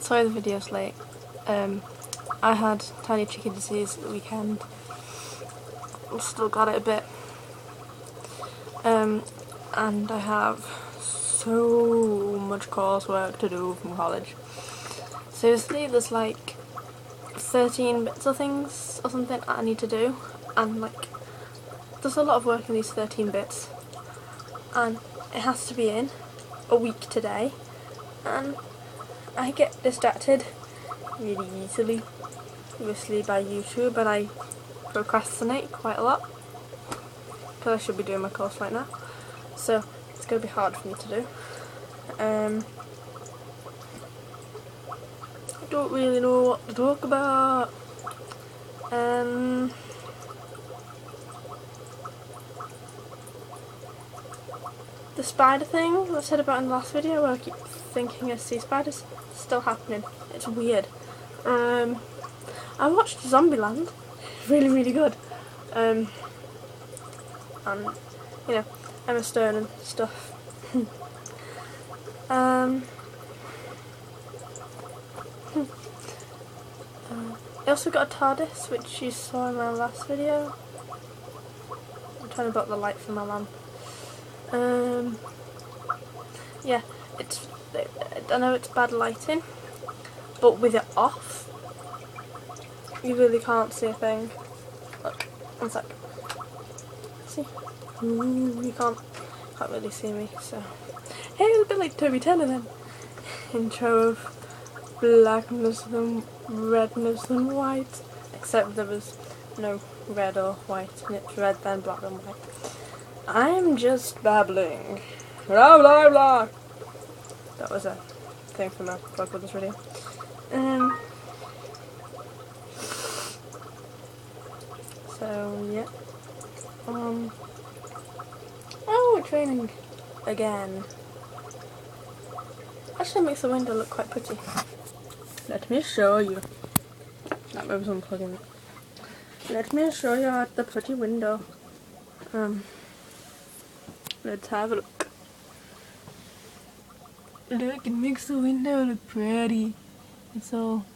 Sorry the video's late. I had tiny chicken disease at the weekend. I've still got it a bit. And I have so much coursework to do from college. Seriously, there's like 13 bits of things or something I need to do, and like there's a lot of work in these 13 bits, and it has to be in a week today, and I get distracted really easily, obviously by YouTube, and I procrastinate quite a lot because I should be doing my course right now, so it's going to be hard for me to do. I don't really know what to talk about. The spider thing I said about in the last video, where I keep thinking I see spiders, it's still happening. It's weird. I watched Zombieland, really, really good. And you know, Emma Stone and stuff. I also got a TARDIS, which you saw in my last video. I'm trying to block the light from my lamp. Yeah, I know it's bad lighting, but with it off, you really can't see a thing. Look, one sec. See? You can't really see me, so. Hey, it's a bit like Toby Taylor then. Intro of blackness than redness than white. Except there was no red or white, and it's red then black then white. I'm just babbling. Blah blah blah. That was a thing from a vlog with this video. So yeah. Oh, we're training again. Actually makes the window look quite pretty. Let me show you. That was unplugging it. Let me show you the pretty window. Let's have a look. Look, it makes the window look pretty. It's all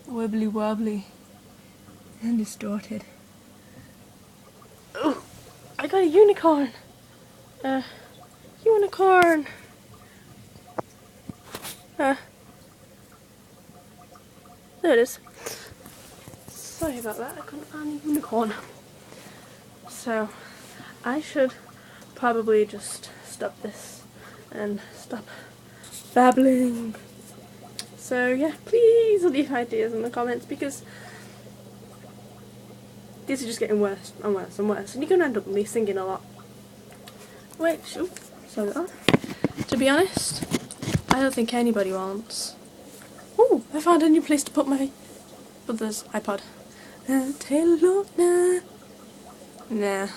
wibbly wobbly and distorted. Oh, I got a unicorn. Unicorn. There it is. Sorry about that, I couldn't find a unicorn. So, I should probably just stop this and stop babbling. So yeah, please leave ideas in the comments, because these are just getting worse and worse and worse, and you're going to end up with me singing a lot. Which, sorry about that. To be honest, I don't think anybody wants. Ooh, I found a new place to put my brother's iPod. Take a look now. Nah.